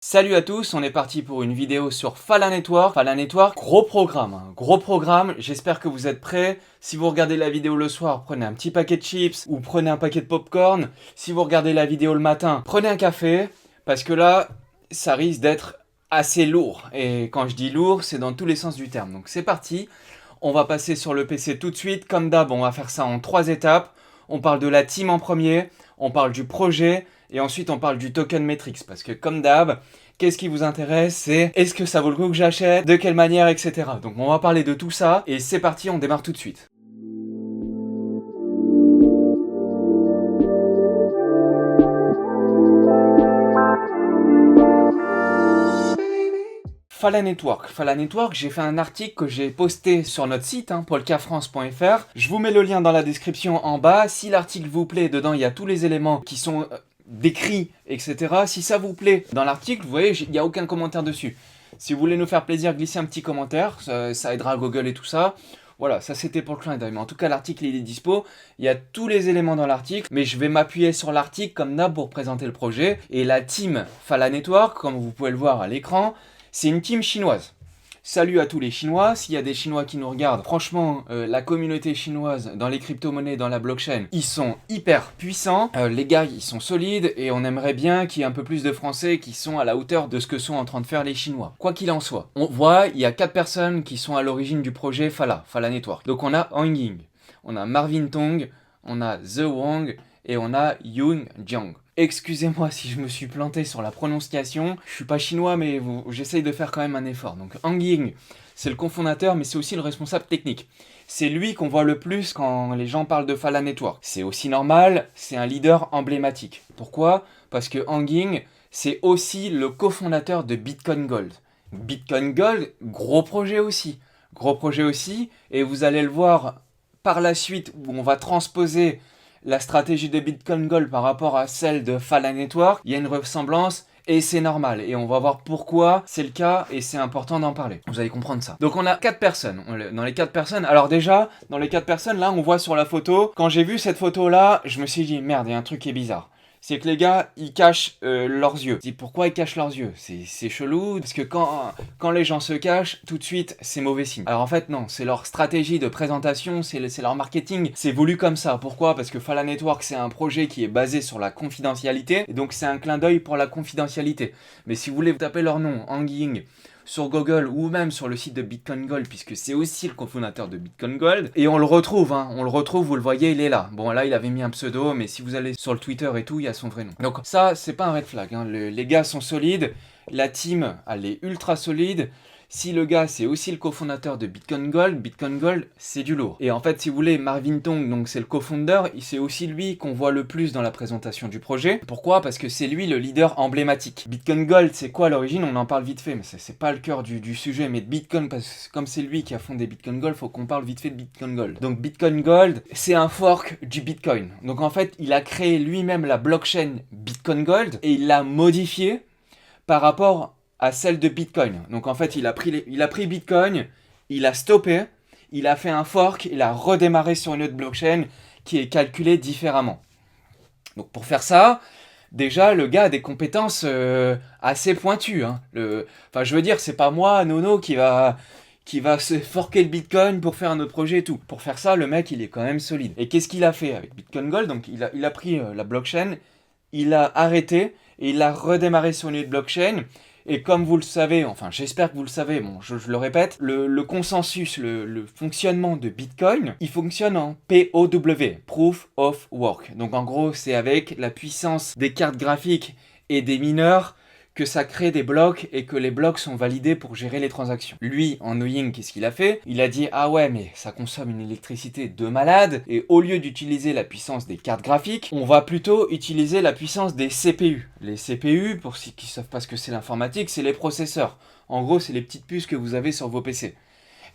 Salut à tous, on est parti pour une vidéo sur Fala Network. Fala Network, gros programme, gros programme. J'espère que vous êtes prêts. Si vous regardez la vidéo le soir, prenez un petit paquet de chips ou prenez un paquet de popcorn. Si vous regardez la vidéo le matin, prenez un café parce que là, ça risque d'être assez lourd. Et quand je dis lourd, c'est dans tous les sens du terme. Donc c'est parti. On va passer sur le PC tout de suite. Comme d'hab, on va faire ça en 3 étapes. On parle de la team en premier, on parle du projet et ensuite on parle du token metrics. Parce que comme d'hab, qu'est-ce qui vous intéresse? C'est est-ce que ça vaut le coup que j'achète? De quelle manière, etc. Donc on va parler de tout ça et c'est parti, on démarre tout de suite. Fala Network, j'ai fait un article que j'ai posté sur notre site, polkafrance.fr. Je vous mets le lien dans la description en bas. Si l'article vous plaît, dedans il y a tous les éléments qui sont décrits, etc. Si ça vous plaît dans l'article, vous voyez, il n'y a aucun commentaire dessus. Si vous voulez nous faire plaisir, glissez un petit commentaire, ça aidera Google et tout ça. Voilà, ça c'était pour le clin d'œil. Mais en tout cas, l'article il est dispo. Il y a tous les éléments dans l'article. Mais je vais m'appuyer sur l'article comme d'hab pour présenter le projet. Et la team Fala Network, comme vous pouvez le voir à l'écran, c'est une team chinoise. Salut à tous les Chinois, s'il y a des Chinois qui nous regardent, franchement, la communauté chinoise dans les crypto-monnaies, dans la blockchain, ils sont hyper puissants, les gars, ils sont solides, et on aimerait bien qu'il y ait un peu plus de Français qui sont à la hauteur de ce que sont en train de faire les Chinois. Quoi qu'il en soit, on voit, il y a 4 personnes qui sont à l'origine du projet Fala Network. Donc on a Hang Ying, on a Marvin Tong, on a The Wang, et on a Yoon Jiang. Excusez-moi si je me suis planté sur la prononciation, je suis pas chinois mais j'essaye de faire quand même un effort. Donc Hang Ying, c'est le cofondateur mais c'est aussi le responsable technique. C'est lui qu'on voit le plus quand les gens parlent de Fala Network. C'est aussi normal, c'est un leader emblématique. Pourquoi? Parce que Hang Ying, c'est aussi le cofondateur de Bitcoin Gold. Bitcoin Gold, gros projet aussi. Gros projet aussi, et vous allez le voir par la suite où on va transposer la stratégie de Bitcoin Gold par rapport à celle de Fala Network, il y a une ressemblance et c'est normal. Et on va voir pourquoi c'est le cas et c'est important d'en parler. Vous allez comprendre ça. Donc on a 4 personnes. Dans les 4 personnes, alors déjà, dans les 4 personnes, là on voit sur la photo, quand j'ai vu cette photo là, je me suis dit merde, il y a un truc qui est bizarre. C'est que les gars, ils cachent leurs yeux. Je dis pourquoi ils cachent leurs yeux? C'est chelou, parce que quand les gens se cachent, tout de suite, c'est mauvais signe. Alors en fait, non, c'est leur stratégie de présentation, c'est leur marketing, c'est voulu comme ça. Pourquoi? Parce que Fala Network, c'est un projet qui est basé sur la confidentialité, et donc c'est un clin d'œil pour la confidentialité. Mais si vous voulez taper leur nom, Hang Ying, sur Google ou même sur le site de Bitcoin Gold, puisque c'est aussi le cofondateur de Bitcoin Gold. Et on le retrouve, vous le voyez, il est là. Bon, là, il avait mis un pseudo, mais si vous allez sur le Twitter et tout, il y a son vrai nom. Donc ça, c'est pas un red flag. Les gars sont solides, la team, elle est ultra solide. Si le gars, c'est aussi le cofondateur de Bitcoin Gold, c'est du lourd. Et en fait, si vous voulez, Marvin Tong, donc c'est le cofondeur, c'est aussi lui qu'on voit le plus dans la présentation du projet. Pourquoi? Parce que c'est lui le leader emblématique. Bitcoin Gold, c'est quoi à l'origine? On en parle vite fait, mais c'est pas le cœur du sujet. Mais de Bitcoin, parce que comme c'est lui qui a fondé Bitcoin Gold, faut qu'on parle vite fait de Bitcoin Gold. Donc Bitcoin Gold, c'est un fork du Bitcoin. Donc en fait, il a créé lui-même la blockchain Bitcoin Gold et il l'a modifiée par rapport à celle de Bitcoin. Donc en fait, il a pris Bitcoin, il a stoppé, il a fait un fork, il a redémarré sur une autre blockchain qui est calculée différemment. Donc pour faire ça, déjà, le gars a des compétences assez pointues. Enfin, je veux dire, c'est pas moi, Nono, qui va se forquer le Bitcoin pour faire un autre projet et tout. Pour faire ça, le mec, il est quand même solide. Et qu'est-ce qu'il a fait avec Bitcoin Gold? Donc il a pris la blockchain, il a arrêté et il a redémarré sur une autre blockchain. Et comme vous le savez, enfin j'espère que vous le savez, bon je le répète, le consensus, le fonctionnement de Bitcoin, il fonctionne en POW, Proof of Work. Donc en gros c'est avec la puissance des cartes graphiques et des mineurs que ça crée des blocs et que les blocs sont validés pour gérer les transactions. Lui, en Knowing, qu'est-ce qu'il a fait? Il a dit « Ah ouais, mais ça consomme une électricité de malade, et au lieu d'utiliser la puissance des cartes graphiques, on va plutôt utiliser la puissance des CPU. » Les CPU, pour ceux qui ne savent pas ce que c'est l'informatique, c'est les processeurs. En gros, c'est les petites puces que vous avez sur vos PC.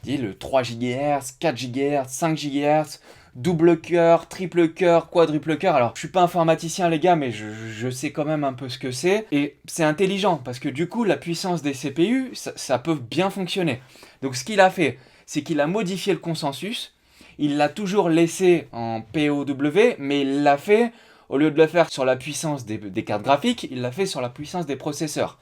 Il dit le 3 GHz, 4 GHz, 5 GHz, double cœur, triple cœur, quadruple cœur. Alors, je suis pas informaticien les gars, mais je sais quand même un peu ce que c'est. Et c'est intelligent, parce que du coup, la puissance des CPU, ça peut bien fonctionner. Donc ce qu'il a fait, c'est qu'il a modifié le consensus. Il l'a toujours laissé en POW, mais il l'a fait Au lieu de le faire sur la puissance des cartes graphiques, il l'a fait sur la puissance des processeurs.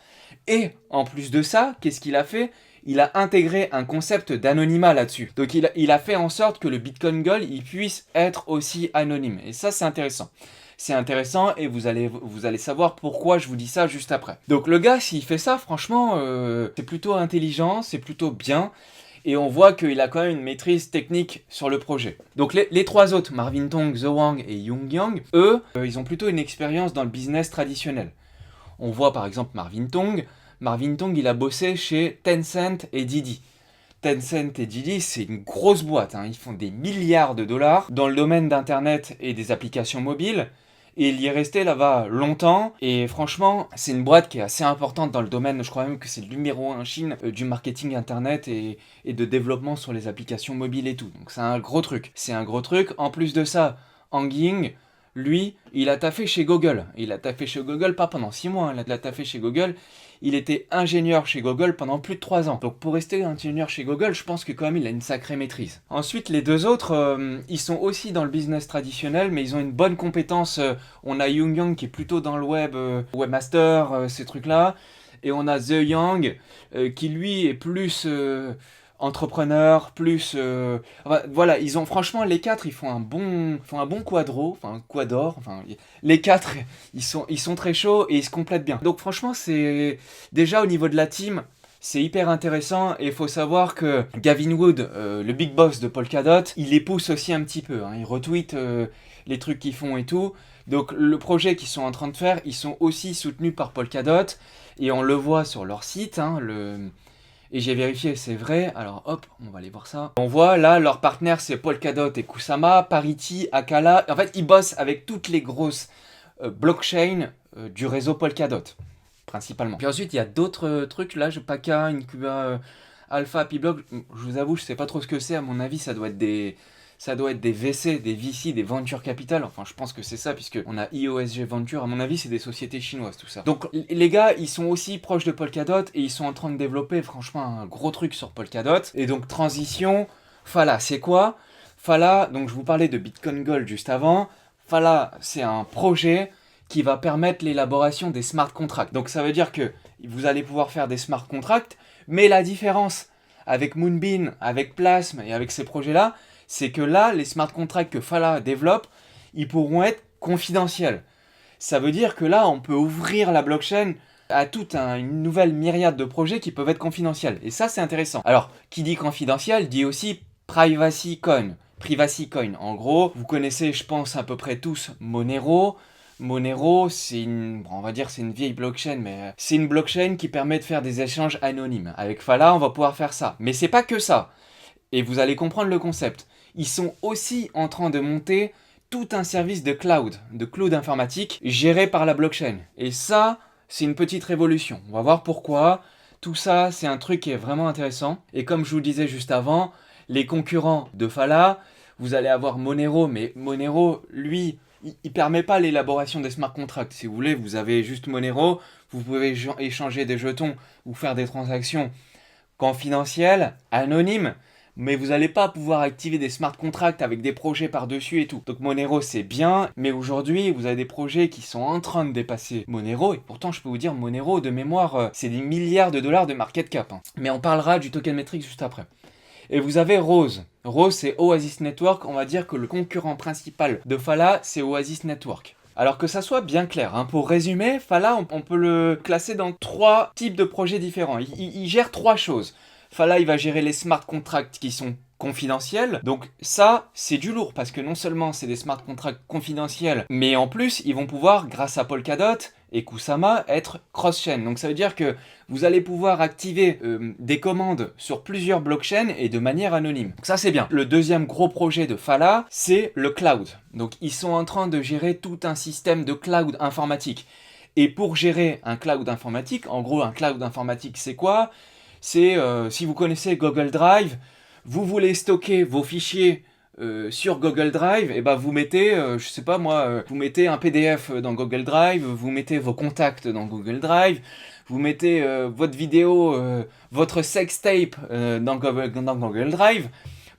Et en plus de ça, qu'est-ce qu'il a fait? Il a intégré un concept d'anonymat là-dessus. Donc il a fait en sorte que le Bitcoin Gold il puisse être aussi anonyme. Et ça, c'est intéressant. C'est intéressant et vous allez savoir pourquoi je vous dis ça juste après. Donc le gars, s'il fait ça, franchement, c'est plutôt intelligent, c'est plutôt bien. Et on voit qu'il a quand même une maîtrise technique sur le projet. Donc les trois autres, Marvin Tong, The Wang et Yung Yang, eux, ils ont plutôt une expérience dans le business traditionnel. On voit par exemple Marvin Tong. Marvin Tong, il a bossé chez Tencent et Didi. Tencent et Didi, c'est une grosse boîte. Ils font des milliards de dollars dans le domaine d'Internet et des applications mobiles. Et il y est resté là-bas longtemps. Et franchement, c'est une boîte qui est assez importante dans le domaine. Je crois même que c'est le numéro 1 en Chine du marketing Internet et de développement sur les applications mobiles et tout. Donc c'est un gros truc. C'est un gros truc. En plus de ça, Hang Ying, lui, il a taffé chez Google. Il a taffé chez Google, pas pendant 6 mois, il a taffé chez Google. Il était ingénieur chez Google pendant plus de 3 ans. Donc pour rester ingénieur chez Google, je pense que quand même il a une sacrée maîtrise. Ensuite, les deux autres, ils sont aussi dans le business traditionnel, mais ils ont une bonne compétence. On a Yung Yang qui est plutôt dans le web, webmaster, ces trucs-là. Et on a The Yang qui lui est plus... entrepreneurs, plus... voilà, ils ont franchement, les quatre, ils font un bon quadro, enfin quador, les quatre, ils sont très chauds et ils se complètent bien. Donc franchement, c'est déjà au niveau de la team, c'est hyper intéressant et il faut savoir que Gavin Wood, le big boss de Polkadot, il les pousse aussi un petit peu, il retweet les trucs qu'ils font et tout. Donc le projet qu'ils sont en train de faire, ils sont aussi soutenus par Polkadot et on le voit sur leur site, et j'ai vérifié, c'est vrai. Alors hop, on va aller voir ça. On voit là, leurs partenaires, c'est Polkadot et Kusama, Parity, Akala. En fait, ils bossent avec toutes les grosses blockchains du réseau Polkadot, principalement. Puis ensuite, il y a d'autres trucs. Là, Paka, Incuba, Alpha, Piblock. Je vous avoue, je sais pas trop ce que c'est. À mon avis, ça doit être des VC, des VC, des Venture Capital. Enfin, je pense que c'est ça, puisque on a IOSG Venture. À mon avis, c'est des sociétés chinoises, tout ça. Donc, les gars, ils sont aussi proches de Polkadot et ils sont en train de développer, franchement, un gros truc sur Polkadot. Et donc, transition, Phala, c'est quoi? Phala, donc je vous parlais de Bitcoin Gold juste avant. Phala, c'est un projet qui va permettre l'élaboration des smart contracts. Donc, ça veut dire que vous allez pouvoir faire des smart contracts, mais la différence avec Moonbeam, avec Plasm et avec ces projets-là, c'est que là, les smart contracts que Phala développe, ils pourront être confidentiels. Ça veut dire que là, on peut ouvrir la blockchain à toute une nouvelle myriade de projets qui peuvent être confidentiels. Et ça, c'est intéressant. Alors, qui dit confidentiel, dit aussi privacy coin. Privacy coin. En gros, vous connaissez, je pense, à peu près tous Monero. Monero, on va dire c'est une vieille blockchain, mais c'est une blockchain qui permet de faire des échanges anonymes. Avec Phala, on va pouvoir faire ça. Mais c'est pas que ça. Et vous allez comprendre le concept. Ils sont aussi en train de monter tout un service de cloud informatique géré par la blockchain. Et ça, c'est une petite révolution. On va voir pourquoi. Tout ça, c'est un truc qui est vraiment intéressant. Et comme je vous le disais juste avant, les concurrents de Phala, vous allez avoir Monero, mais Monero, lui, il permet pas l'élaboration des smart contracts. Si vous voulez, vous avez juste Monero, vous pouvez échanger des jetons ou faire des transactions confidentielles, anonymes, mais vous n'allez pas pouvoir activer des smart contracts avec des projets par-dessus et tout. Donc Monero, c'est bien, mais aujourd'hui, vous avez des projets qui sont en train de dépasser Monero, et pourtant, je peux vous dire, Monero, de mémoire, c'est des milliards de dollars de market cap. Mais on parlera du token metric juste après. Et vous avez Rose. Rose, c'est Oasis Network. On va dire que le concurrent principal de Phala, c'est Oasis Network. Alors que ça soit bien clair, pour résumer, Phala, on peut le classer dans 3 types de projets différents. Il gère 3 choses. Phala, il va gérer les smart contracts qui sont confidentiels. Donc ça, c'est du lourd parce que non seulement c'est des smart contracts confidentiels, mais en plus, ils vont pouvoir, grâce à Polkadot et Kusama, être cross-chain. Donc ça veut dire que vous allez pouvoir activer des commandes sur plusieurs blockchains et de manière anonyme. Donc ça, c'est bien. Le deuxième gros projet de Phala, c'est le cloud. Donc ils sont en train de gérer tout un système de cloud informatique. Et pour gérer un cloud informatique, en gros, un cloud informatique, c'est quoi ? C'est, si vous connaissez Google Drive, vous voulez stocker vos fichiers sur Google Drive, et ben vous mettez, je sais pas moi, vous mettez un PDF dans Google Drive, vous mettez vos contacts dans Google Drive, vous mettez votre vidéo, votre sextape dans Google Drive.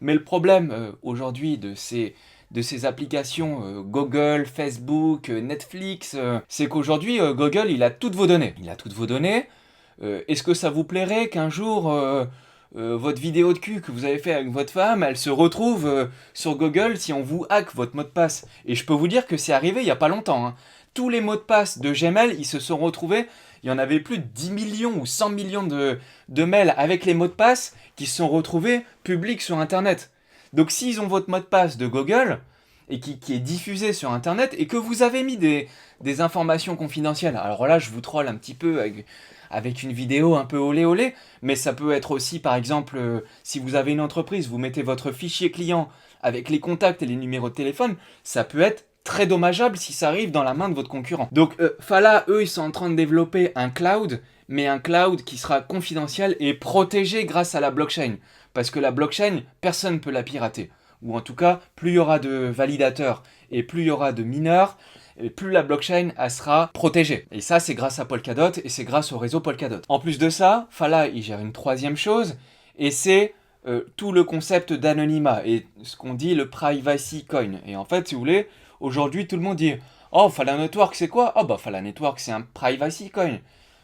Mais le problème aujourd'hui de de ces applications Google, Facebook, Netflix, c'est qu'aujourd'hui, Google, il a toutes vos données. Il a toutes vos données. Est-ce que ça vous plairait qu'un jour, votre vidéo de cul que vous avez fait avec votre femme, elle se retrouve sur Google si on vous hack votre mot de passe? Et je peux vous dire que c'est arrivé il n'y a pas longtemps, hein. Tous les mots de passe de Gmail, ils se sont retrouvés. Il y en avait plus de 10 millions ou 100 millions de mails avec les mots de passe qui se sont retrouvés publics sur Internet. Donc s'ils ont votre mot de passe de Google et qui est diffusé sur Internet et que vous avez mis des informations confidentielles, alors là je vous troll un petit peu avec une vidéo un peu olé olé, mais ça peut être aussi par exemple si vous avez une entreprise, vous mettez votre fichier client avec les contacts et les numéros de téléphone, ça peut être très dommageable si ça arrive dans la main de votre concurrent. Donc Fala, eux, ils sont en train de développer un cloud, mais un cloud qui sera confidentiel et protégé grâce à la blockchain. Parce que la blockchain, personne ne peut la pirater. Ou en tout cas, plus il y aura de validateurs et plus il y aura de mineurs, et plus la blockchain elle sera protégée. Et ça, c'est grâce à Polkadot et c'est grâce au réseau Polkadot. En plus de ça, Fala, il gère une troisième chose, et c'est tout le concept d'anonymat et ce qu'on dit le privacy coin. Et en fait, si vous voulez, aujourd'hui, tout le monde dit « Oh, Fala Network, c'est quoi ? Oh, bah, Fala Network, c'est un privacy coin. »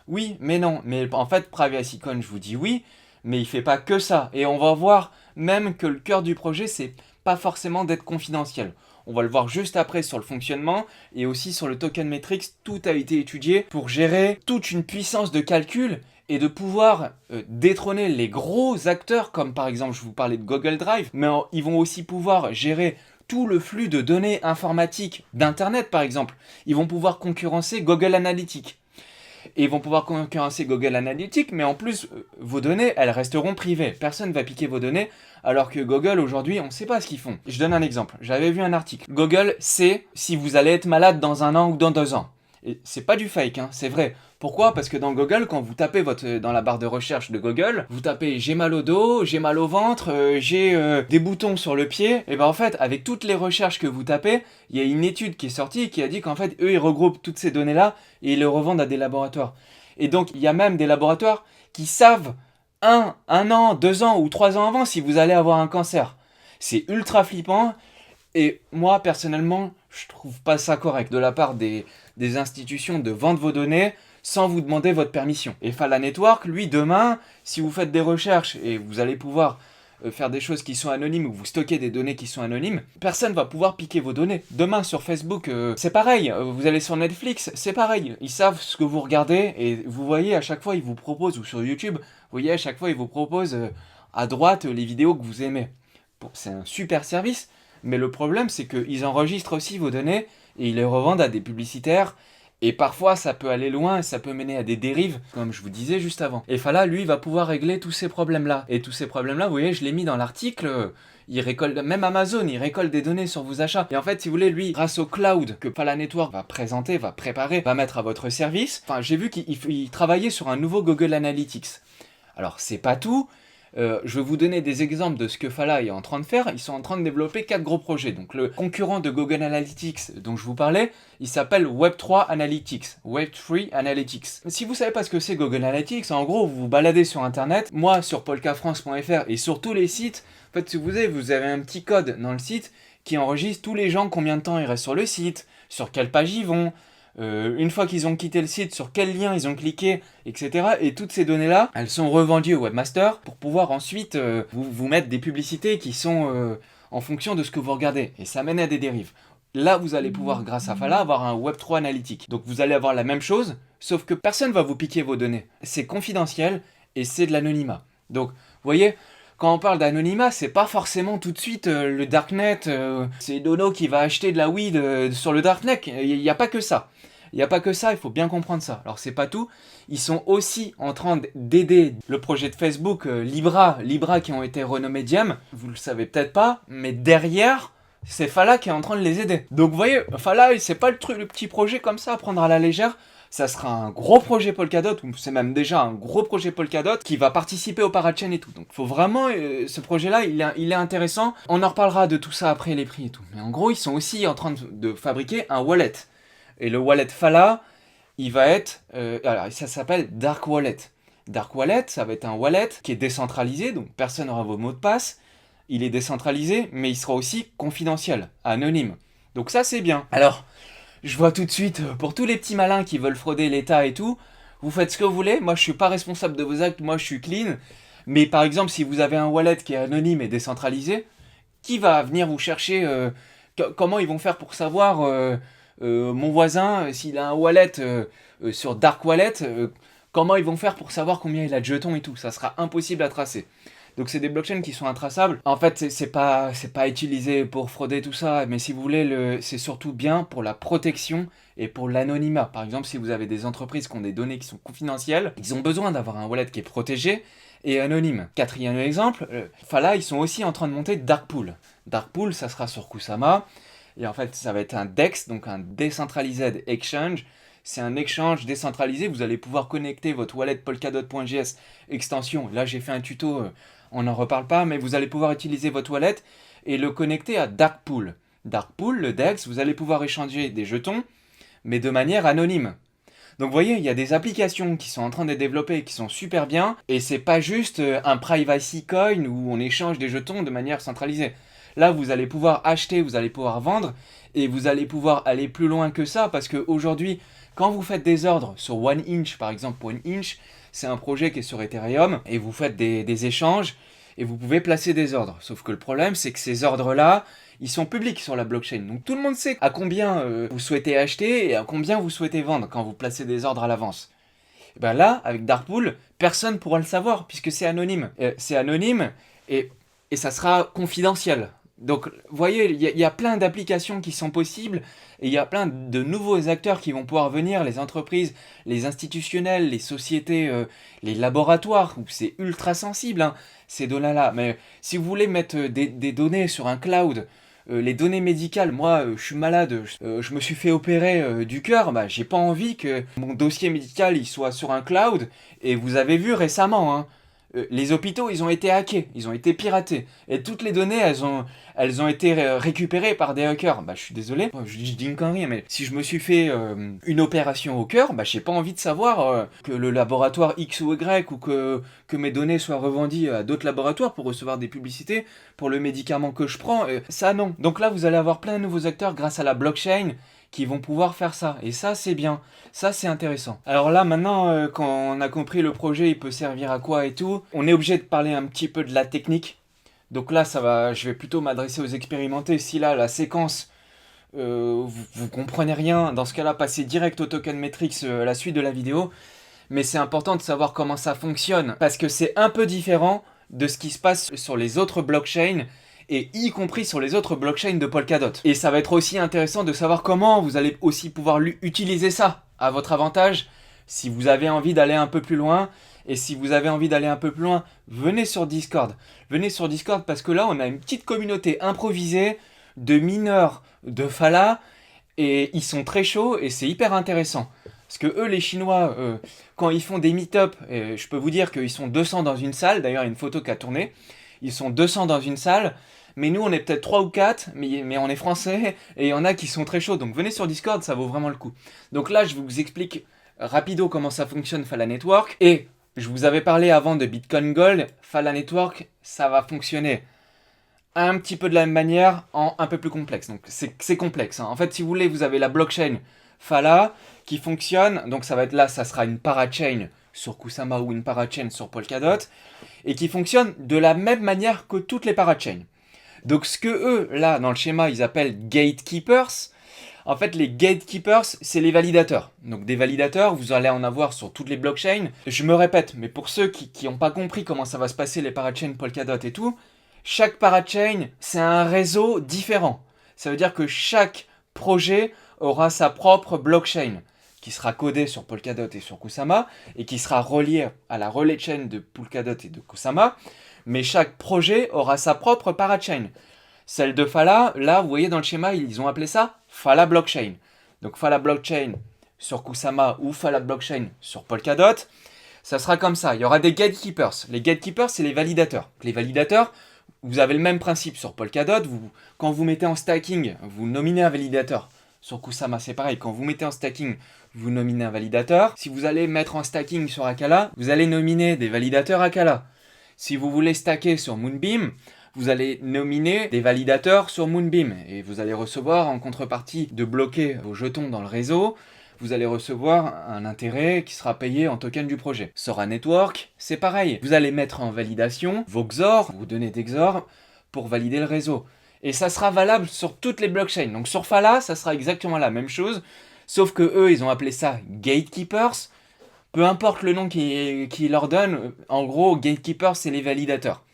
Oui, mais non. Mais en fait, privacy coin, je vous dis oui, mais il fait pas que ça. Et on va voir même que le cœur du projet, c'est pas forcément d'être confidentiel. On va le voir juste après sur le fonctionnement et aussi sur le token metrics. Tout a été étudié pour gérer toute une puissance de calcul et de pouvoir détrôner les gros acteurs comme par exemple, je vous parlais de Google Drive, mais ils vont aussi pouvoir gérer tout le flux de données informatiques d'Internet par exemple. Ils vont pouvoir concurrencer Google Analytics. Et ils vont pouvoir concurrencer Google Analytics, mais en plus, vos données, elles resteront privées. Personne ne va piquer vos données, alors que Google, aujourd'hui, on ne sait pas ce qu'ils font. Je donne un exemple. J'avais vu un article. Google sait si vous allez être malade dans 1 an ou dans 2 ans. Et c'est pas du fake, hein, c'est vrai. Pourquoi ? Parce que dans Google, quand vous tapez dans la barre de recherche de Google, vous tapez j'ai mal au dos, j'ai mal au ventre, j'ai des boutons sur le pied, et ben en fait, avec toutes les recherches que vous tapez, il y a une étude qui est sortie qui a dit qu'en fait, eux, ils regroupent toutes ces données-là et ils les revendent à des laboratoires. Et donc, il y a même des laboratoires qui savent 1 an, 2 ans ou 3 ans avant si vous allez avoir un cancer. C'est ultra flippant. Et moi, personnellement, je trouve pas ça correct de la part des institutions de vendre vos données sans vous demander votre permission. Et Fala Network, lui, demain, si vous faites des recherches et vous allez pouvoir faire des choses qui sont anonymes ou vous stockez des données qui sont anonymes, personne va pouvoir piquer vos données. Demain, sur Facebook, c'est pareil. Vous allez sur Netflix, c'est pareil. Ils savent ce que vous regardez et vous voyez, à chaque fois, ils vous proposent, ou sur YouTube, vous voyez, à chaque fois, ils vous proposent à droite les vidéos que vous aimez. Bon, c'est un super service. Mais le problème, c'est qu'ils enregistrent aussi vos données et ils les revendent à des publicitaires. Et parfois, ça peut aller loin et ça peut mener à des dérives, comme je vous disais juste avant. Et Fala, lui, va pouvoir régler tous ces problèmes-là. Et tous ces problèmes-là, vous voyez, je l'ai mis dans l'article. Il récolte, même Amazon, il récolte des données sur vos achats. Et en fait, si vous voulez, lui, grâce au cloud que Fala Network va présenter, va préparer, va mettre à votre service, enfin, j'ai vu qu'il travaillait sur un nouveau Google Analytics. Alors, c'est pas tout. Je vais vous donner des exemples de ce que Fala est en train de faire. Ils sont en train de développer 4 gros projets. Donc le concurrent de Google Analytics dont je vous parlais, il s'appelle Web3 Analytics. Web3 Analytics. Si vous savez pas ce que c'est Google Analytics, en gros, vous vous baladez sur Internet, moi sur polkafrance.fr et sur tous les sites, en fait, si vous avez un petit code dans le site qui enregistre tous les gens, combien de temps ils restent sur le site, sur quelle page ils vont, une fois qu'ils ont quitté le site, sur quel lien ils ont cliqué, etc. Et toutes ces données-là, elles sont revendues au webmaster pour pouvoir ensuite vous mettre des publicités qui sont en fonction de ce que vous regardez. Et ça mène à des dérives. Là, vous allez pouvoir, grâce à Fala, avoir un Web3 analytique. Donc vous allez avoir la même chose, sauf que personne ne va vous piquer vos données. C'est confidentiel et c'est de l'anonymat. Donc, vous voyez, quand on parle d'anonymat, c'est pas forcément tout de suite le darknet, c'est Dono qui va acheter de la weed sur le darknet. Il n'y a pas que ça. Il n'y a pas que ça, il faut bien comprendre ça. Alors c'est pas tout, ils sont aussi en train d'aider le projet de Facebook Libra qui ont été renommés Diem. Vous le savez peut-être pas, mais derrière, c'est Fala qui est en train de les aider. Donc vous voyez, Fala, c'est pas le petit projet comme ça à prendre à la légère. Ça sera un gros projet Polkadot, ou c'est même déjà un gros projet Polkadot qui va participer au parachain et tout. Donc faut vraiment, ce projet-là, il est intéressant. On en reparlera de tout ça après les prix et tout. Mais en gros, ils sont aussi en train de fabriquer un wallet. Et le wallet Fala, il va être... alors, ça s'appelle Dark Wallet. Dark Wallet, ça va être un wallet qui est décentralisé, donc personne n'aura vos mots de passe. il est décentralisé, mais il sera aussi confidentiel, anonyme. Donc ça, c'est bien. Alors, je vois tout de suite, pour tous les petits malins qui veulent frauder l'État et tout, vous faites ce que vous voulez, moi je suis pas responsable de vos actes, moi je suis clean. Mais par exemple, si vous avez un wallet qui est anonyme et décentralisé, qui va venir vous chercher comment ils vont faire pour savoir mon voisin, s'il a un wallet sur Dark Wallet, comment ils vont faire pour savoir combien il a de jetons et tout. Ça sera impossible à tracer. Donc c'est des blockchains qui sont intraçables. En fait, c'est pas utilisé pour frauder tout ça, mais si vous voulez, c'est surtout bien pour la protection et pour l'anonymat. Par exemple, si vous avez des entreprises qui ont des données qui sont confidentielles, ils ont besoin d'avoir un wallet qui est protégé et anonyme. Quatrième exemple, Fala, ils sont aussi en train de monter Darkpool. Darkpool, ça sera sur Kusama, et en fait, ça va être un DEX, donc un Decentralized Exchange. C'est un échange décentralisé, vous allez pouvoir connecter votre wallet polkadot.js extension. Là, j'ai fait un tuto, on n'en reparle pas, mais vous allez pouvoir utiliser votre wallet et le connecter à Darkpool. Darkpool, le DEX, vous allez pouvoir échanger des jetons, mais de manière anonyme. Donc vous voyez, il y a des applications qui sont en train de développer et qui sont super bien, et c'est pas juste un privacy coin où on échange des jetons de manière centralisée. Là, vous allez pouvoir acheter, vous allez pouvoir vendre, et vous allez pouvoir aller plus loin que ça, parce qu'aujourd'hui, quand vous faites des ordres sur OneInch, par exemple, OneInch, c'est un projet qui est sur Ethereum, et vous faites des échanges, et vous pouvez placer des ordres. Sauf que le problème, c'est que ces ordres-là, ils sont publics sur la blockchain. Donc tout le monde sait à combien vous souhaitez acheter et à combien vous souhaitez vendre quand vous placez des ordres à l'avance. Et ben là, avec Darkpool, personne ne pourra le savoir, puisque c'est anonyme. C'est anonyme, et ça sera confidentiel. Donc, vous voyez, il y a plein d'applications qui sont possibles, et il y a plein de nouveaux acteurs qui vont pouvoir venir, les entreprises, les institutionnels, les sociétés, les laboratoires, où c'est ultra sensible, hein, ces données-là. Mais si vous voulez mettre des données sur un cloud, les données médicales, moi je suis malade, je me suis fait opérer du cœur, bah, j'ai pas envie que mon dossier médical il soit sur un cloud, et vous avez vu récemment, hein, les hôpitaux, ils ont été hackés, ils ont été piratés. Et toutes les données, elles ont été récupérées par des hackers. Bah, je suis désolé, je dis une connerie, mais si je me suis fait une opération au cœur, bah, j'ai pas envie de savoir que le laboratoire X ou Y, ou que mes données soient revendues à d'autres laboratoires pour recevoir des publicités pour le médicament que je prends. Ça, non. Donc là, vous allez avoir plein de nouveaux acteurs grâce à la blockchain qui vont pouvoir faire ça. Et ça, c'est bien. Ça, c'est intéressant. Alors là, maintenant, quand on a compris le projet, il peut servir à quoi et tout, on est obligé de parler un petit peu de la technique. Donc là, je vais plutôt m'adresser aux expérimentés. Si là, la séquence, vous comprenez rien, dans ce cas-là, passez direct au token metrics à la suite de la vidéo. Mais c'est important de savoir comment ça fonctionne, parce que c'est un peu différent de ce qui se passe sur les autres blockchains, et y compris sur les autres blockchains de Polkadot. Et ça va être aussi intéressant de savoir comment vous allez aussi pouvoir utiliser ça à votre avantage, si vous avez envie d'aller un peu plus loin. Et si vous avez envie d'aller un peu plus loin, venez sur Discord. Venez sur Discord parce que là, on a une petite communauté improvisée de mineurs de Fala, et ils sont très chauds et c'est hyper intéressant. Parce que eux, les Chinois, quand ils font des meet-up, je peux vous dire qu'ils sont 200 dans une salle, d'ailleurs il y a une photo qui a tourné, ils sont 200 dans une salle, mais nous on est peut-être 3 ou 4, mais on est français, et il y en a qui sont très chauds, donc venez sur Discord, ça vaut vraiment le coup. Donc là je vous explique rapido comment ça fonctionne Fala Network, et je vous avais parlé avant de Bitcoin Gold, Fala Network, ça va fonctionner un petit peu de la même manière, en un peu plus complexe. Donc c'est complexe, hein. En fait, si vous voulez, vous avez la blockchain Fala qui fonctionne, donc ça va être là, ça sera une parachain sur Kusama ou une parachain sur Polkadot, et qui fonctionne de la même manière que toutes les parachains. Donc ce que eux, là, dans le schéma, ils appellent gatekeepers, en fait, les gatekeepers, c'est les validateurs. Donc des validateurs, vous allez en avoir sur toutes les blockchains. Je me répète, mais pour ceux qui n'ont pas compris comment ça va se passer, les parachains Polkadot et tout, chaque parachain, c'est un réseau différent. Ça veut dire que chaque projet aura sa propre blockchain, qui sera codée sur Polkadot et sur Kusama, et qui sera reliée à la relay chain de Polkadot et de Kusama, mais chaque projet aura sa propre parachain. Celle de Fala, là, vous voyez dans le schéma, ils ont appelé ça Fala Blockchain. Donc Fala Blockchain sur Kusama ou Fala Blockchain sur Polkadot, ça sera comme ça. Il y aura des gatekeepers. Les gatekeepers, c'est les validateurs. Les validateurs, vous avez le même principe sur Polkadot. Quand vous mettez en stacking, vous nominez un validateur. Sur Kusama, c'est pareil. Quand vous mettez en stacking, vous nominez un validateur. Si vous allez mettre en stacking sur Akala, vous allez nominer des validateurs Akala. Si vous voulez stacker sur Moonbeam, vous allez nominer des validateurs sur Moonbeam et vous allez recevoir en contrepartie de bloquer vos jetons dans le réseau, vous allez recevoir un intérêt qui sera payé en token du projet. Sora Network, c'est pareil. Vous allez mettre en validation vos XOR, vous donnez des XOR pour valider le réseau. Et ça sera valable sur toutes les blockchains. Donc sur Phala, ça sera exactement la même chose, sauf que eux, ils ont appelé ça Gatekeepers. Peu importe le nom qu'ils leur donnent, en gros, Gatekeepers, c'est les validateurs.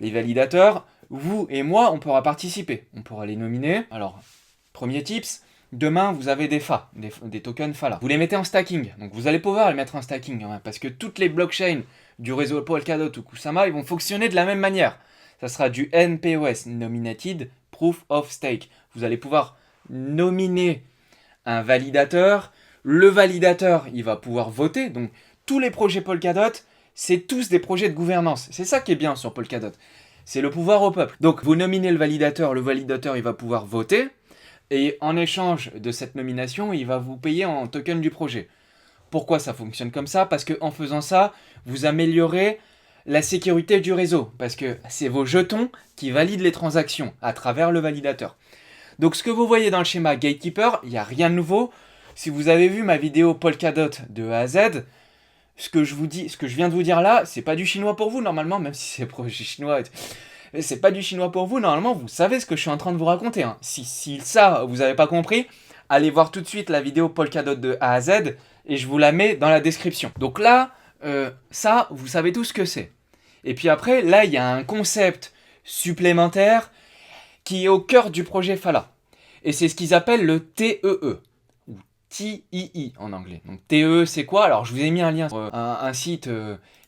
Les validateurs, vous et moi, on pourra participer. On pourra les nominer. Alors, premier tips, demain, vous avez des FA, des tokens Phala. Vous les mettez en stacking. Donc, vous allez pouvoir les mettre en stacking, hein, parce que toutes les blockchains du réseau Polkadot ou Kusama, ils vont fonctionner de la même manière. Ça sera du NPOS, Nominated Proof of Stake. Vous allez pouvoir nominer un validateur. Le validateur, il va pouvoir voter. Donc, tous les projets Polkadot, c'est tous des projets de gouvernance. C'est ça qui est bien sur Polkadot. C'est le pouvoir au peuple. Donc, vous nominez le validateur, il va pouvoir voter. Et en échange de cette nomination, il va vous payer en token du projet. Pourquoi ça fonctionne comme ça? Parce qu'en faisant ça, vous améliorez la sécurité du réseau. Parce que c'est vos jetons qui valident les transactions à travers le validateur. Donc, ce que vous voyez dans le schéma Gatekeeper, il n'y a rien de nouveau. Si vous avez vu ma vidéo Polkadot de A à Z, ce que je viens de vous dire là, c'est pas du chinois pour vous normalement, même si c'est projet chinois. C'est pas du chinois pour vous, normalement vous savez ce que je suis en train de vous raconter. Hein. Si ça vous avez pas compris, allez voir tout de suite la vidéo Polkadot de A à Z et je vous la mets dans la description. Donc là, ça vous savez tout ce que c'est. Et puis après, là il y a un concept supplémentaire qui est au cœur du projet Phala. Et c'est ce qu'ils appellent le TEE. TEE en anglais. Donc TEE c'est quoi? Alors je vous ai mis un lien sur un site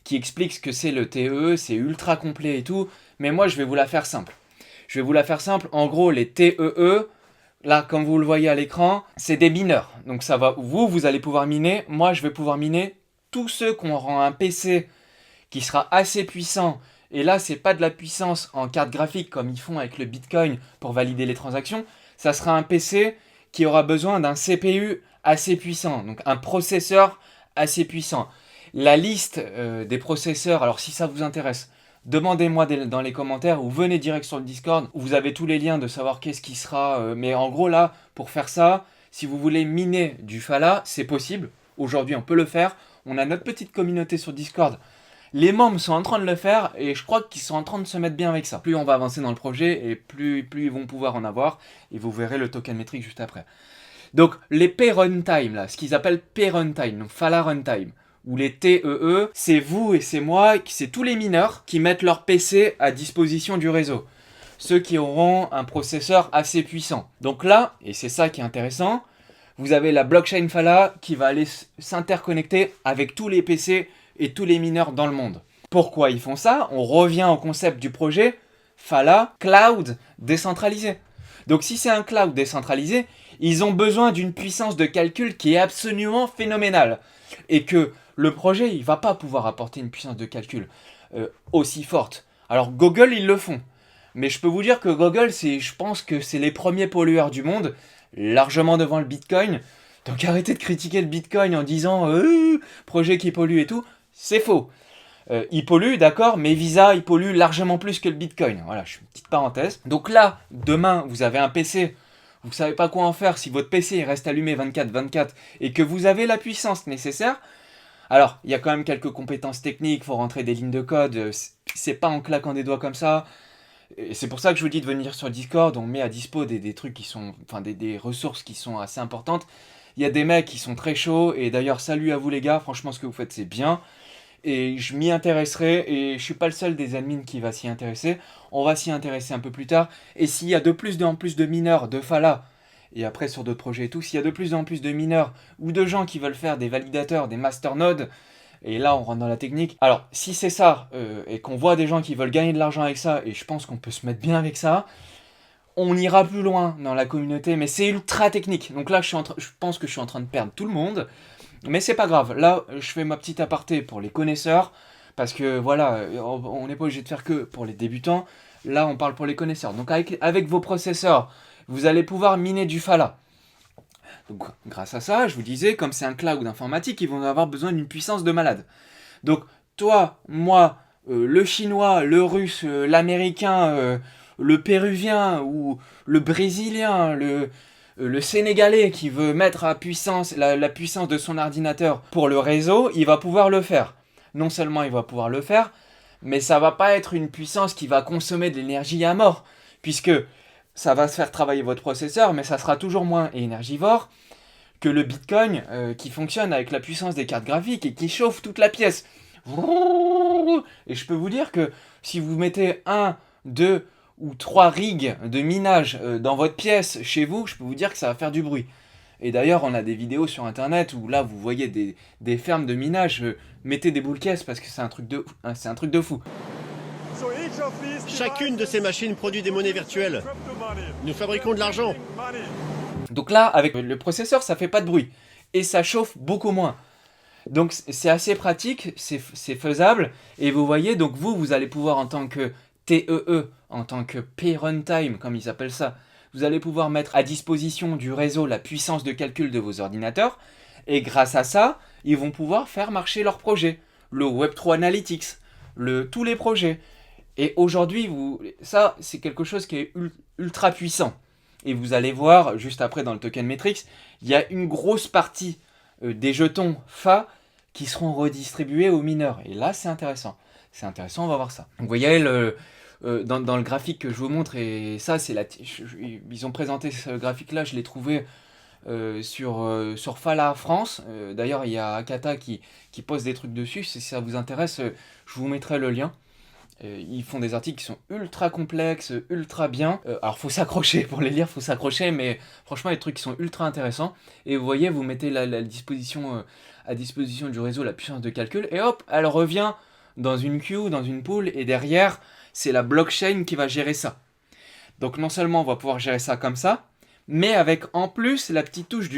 qui explique ce que c'est le TEE, c'est ultra complet et tout, mais moi je vais vous la faire simple. Je vais vous la faire simple, en gros les TEE, là comme vous le voyez à l'écran, c'est des mineurs. Donc ça va, vous allez pouvoir miner, moi je vais pouvoir miner tous ceux qui auront un PC qui sera assez puissant, et là c'est pas de la puissance en carte graphique comme ils font avec le Bitcoin pour valider les transactions, ça sera un PC qui aura besoin d'un CPU assez puissant, donc un processeur assez puissant. La liste des processeurs, alors si ça vous intéresse, demandez-moi dans les commentaires ou venez direct sur le Discord où vous avez tous les liens de savoir qu'est-ce qui sera. Mais en gros là, pour faire ça, si vous voulez miner du Phala, c'est possible. Aujourd'hui on peut le faire. On a notre petite communauté sur Discord. Les membres sont en train de le faire et je crois qu'ils sont en train de se mettre bien avec ça. Plus on va avancer dans le projet et plus ils vont pouvoir en avoir. Et vous verrez le token métrique juste après. Donc les P-Runtime, là, ce qu'ils appellent P-Runtime, donc Phala Runtime, ou les TEE, c'est vous et c'est moi, c'est tous les mineurs qui mettent leur PC à disposition du réseau. Ceux qui auront un processeur assez puissant. Donc là, et c'est ça qui est intéressant, vous avez la blockchain Phala qui va aller s'interconnecter avec tous les PC et tous les mineurs dans le monde. Pourquoi ils font ça? On revient au concept du projet Phala Cloud décentralisé. Donc si c'est un cloud décentralisé, ils ont besoin d'une puissance de calcul qui est absolument phénoménale. Et que le projet, il ne va pas pouvoir apporter une puissance de calcul aussi forte. Alors Google, ils le font. Mais je peux vous dire que Google, je pense que c'est les premiers pollueurs du monde, largement devant le Bitcoin. Donc arrêtez de critiquer le Bitcoin en disant projet qui pollue et tout. C'est faux. Il pollue, d'accord, mais Visa, il pollue largement plus que le Bitcoin. Voilà, je fais une petite parenthèse. Donc là, demain, vous avez un PC, vous ne savez pas quoi en faire si votre PC il reste allumé 24/24 et que vous avez la puissance nécessaire. Alors, il y a quand même quelques compétences techniques, il faut rentrer des lignes de code, c'est pas en claquant des doigts comme ça. Et c'est pour ça que je vous dis de venir sur Discord, on met à dispo des trucs qui sont, enfin des ressources qui sont assez importantes. Il y a des mecs qui sont très chauds, et d'ailleurs, salut à vous les gars, franchement ce que vous faites c'est bien. Et je m'y intéresserai, et je suis pas le seul des admins qui va s'y intéresser. On va s'y intéresser un peu plus tard. Et s'il y a de plus en plus de mineurs de Phala, et après sur d'autres projets et tout, s'il y a de plus en plus de mineurs ou de gens qui veulent faire des validateurs, des masternodes, et là on rentre dans la technique. Alors si c'est ça, et qu'on voit des gens qui veulent gagner de l'argent avec ça, et je pense qu'on peut se mettre bien avec ça, on ira plus loin dans la communauté, mais c'est ultra technique. Donc là je pense que je suis en train de perdre tout le monde. Mais c'est pas grave, là je fais ma petite aparté pour les connaisseurs, parce que voilà, on n'est pas obligé de faire que pour les débutants, là on parle pour les connaisseurs. Donc avec vos processeurs, vous allez pouvoir miner du Phala. Donc grâce à ça, je vous disais, comme c'est un cloud informatique, ils vont avoir besoin d'une puissance de malade. Donc toi, moi le chinois, le russe, l'américain, le péruvien ou le brésilien, le sénégalais qui veut mettre à puissance la puissance de son ordinateur pour le réseau, il va pouvoir le faire. Non seulement il va pouvoir le faire, mais ça va pas être une puissance qui va consommer de l'énergie à mort, puisque ça va se faire travailler votre processeur, mais ça sera toujours moins énergivore que le Bitcoin qui fonctionne avec la puissance des cartes graphiques et qui chauffe toute la pièce. Et je peux vous dire que si vous mettez 1, 2 ou 3 rigs de minage dans votre pièce chez vous, je peux vous dire que ça va faire du bruit. Et d'ailleurs, on a des vidéos sur internet où là, vous voyez des fermes de minage. Mettez des boules caisses parce que c'est un truc de fou. Chacune de ces machines produit des monnaies virtuelles. Nous fabriquons de l'argent. Donc là, avec le processeur, ça fait pas de bruit. Et ça chauffe beaucoup moins. Donc c'est assez pratique, c'est faisable. Et vous voyez, donc vous allez pouvoir en tant que TEE, en tant que Pay Runtime, comme ils appellent ça, vous allez pouvoir mettre à disposition du réseau la puissance de calcul de vos ordinateurs. Et grâce à ça, ils vont pouvoir faire marcher leurs projets. Le Web3 Analytics, tous les projets. Et aujourd'hui, ça, c'est quelque chose qui est ultra puissant. Et vous allez voir, juste après dans le token Metrics, il y a une grosse partie des jetons FA qui seront redistribués aux mineurs. Et là, c'est intéressant. C'est intéressant, on va voir ça. Donc, vous voyez, dans le graphique que je vous montre, et ça, ils ont présenté ce graphique-là, je l'ai trouvé sur Fala France. D'ailleurs, il y a Akata qui poste des trucs dessus. Si ça vous intéresse, je vous mettrai le lien. Ils font des articles qui sont ultra complexes, ultra bien. Alors faut s'accrocher pour les lire, faut s'accrocher, mais franchement les trucs qui sont ultra intéressants. Et vous voyez, vous mettez à disposition du réseau la puissance de calcul, et hop, elle revient dans une queue, dans une pool, et derrière, c'est la blockchain qui va gérer ça. Donc non seulement on va pouvoir gérer ça comme ça, mais avec en plus la petite touche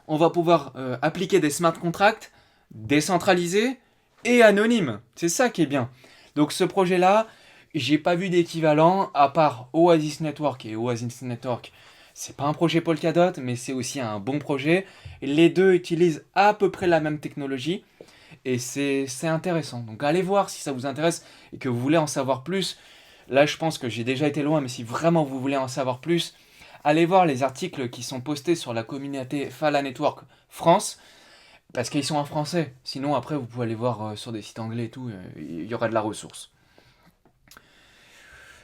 on va pouvoir appliquer des smart contracts décentralisés et anonymes. C'est ça qui est bien. Donc ce projet-là, j'ai pas vu d'équivalent à part Oasis Network. Et Oasis Network, c'est pas un projet Polkadot, mais c'est aussi un bon projet. Les deux utilisent à peu près la même technologie. Et c'est intéressant. Donc allez voir si ça vous intéresse et que vous voulez en savoir plus. Là, je pense que j'ai déjà été loin, mais si vraiment vous voulez en savoir plus, allez voir les articles qui sont postés sur la communauté Fala Network France. Parce qu'ils sont en français. Sinon, après, vous pouvez aller voir sur des sites anglais et tout. Il y aura de la ressource.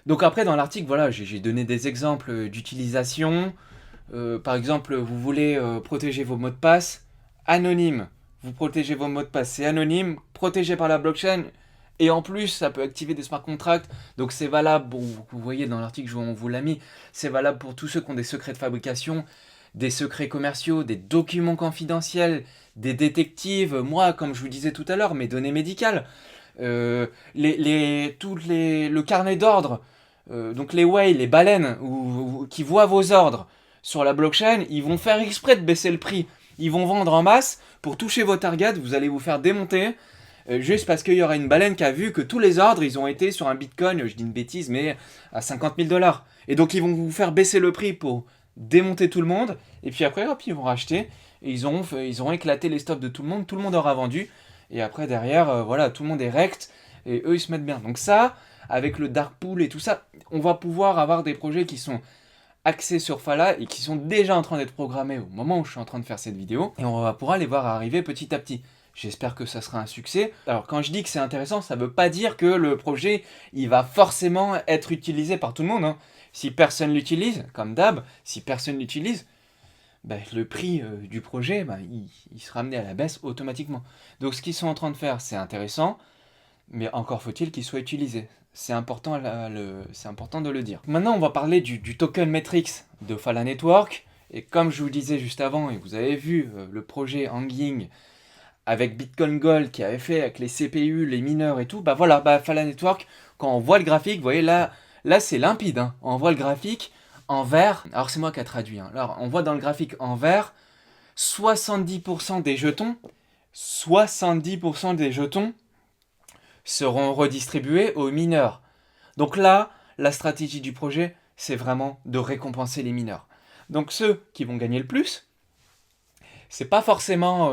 Donc après, dans l'article, voilà, j'ai donné des exemples d'utilisation. Par exemple, vous voulez protéger vos mots de passe anonymes. Vous protégez vos mots de passe, c'est anonyme, protégé par la blockchain. Et en plus, ça peut activer des smart contracts. Donc c'est valable, bon, vous voyez dans l'article, on vous l'a mis, c'est valable pour tous ceux qui ont des secrets de fabrication, des secrets commerciaux, des documents confidentiels, des détectives, moi, comme je vous disais tout à l'heure, mes données médicales, le carnet d'ordre, donc les whales, les baleines, qui voient vos ordres sur la blockchain, ils vont faire exprès de baisser le prix. Ils vont vendre en masse pour toucher vos targets, vous allez vous faire démonter, juste parce qu'il y aura une baleine qui a vu que tous les ordres, ils ont été sur un bitcoin, je dis une bêtise, mais à 50 000 $. Et donc ils vont vous faire baisser le prix pour démonter tout le monde, et puis après, hop, ils vont racheter, et ils auront éclaté les stocks de tout le monde aura vendu, et après, derrière, voilà, tout le monde est rect, et eux, ils se mettent bien. Donc ça, avec le dark pool et tout ça, on va pouvoir avoir des projets qui sont axés sur Fala, et qui sont déjà en train d'être programmés au moment où je suis en train de faire cette vidéo, et on va pouvoir les voir arriver petit à petit. J'espère que ça sera un succès. Alors quand je dis que c'est intéressant, ça veut pas dire que le projet, il va forcément être utilisé par tout le monde, hein. Si personne l'utilise, comme d'hab, si personne l'utilise, ben, le prix du projet, ben, il sera amené à la baisse automatiquement. Donc ce qu'ils sont en train de faire, c'est intéressant, mais encore faut-il qu'il soit utilisé. C'est important, c'est important de le dire. Maintenant, on va parler du token Metrics de Fala Network. Et comme je vous le disais juste avant, et vous avez vu le projet Hanging avec Bitcoin Gold qui avait fait avec les CPU, les mineurs et tout, bah voilà, Fala Network, quand on voit le graphique, vous voyez là c'est limpide, hein. On voit le graphique en vert, alors c'est moi qui ai traduit, hein. Alors on voit dans le graphique en vert, 70% des jetons seront redistribués aux mineurs. Donc là, la stratégie du projet, c'est vraiment de récompenser les mineurs. Donc ceux qui vont gagner le plus, c'est pas forcément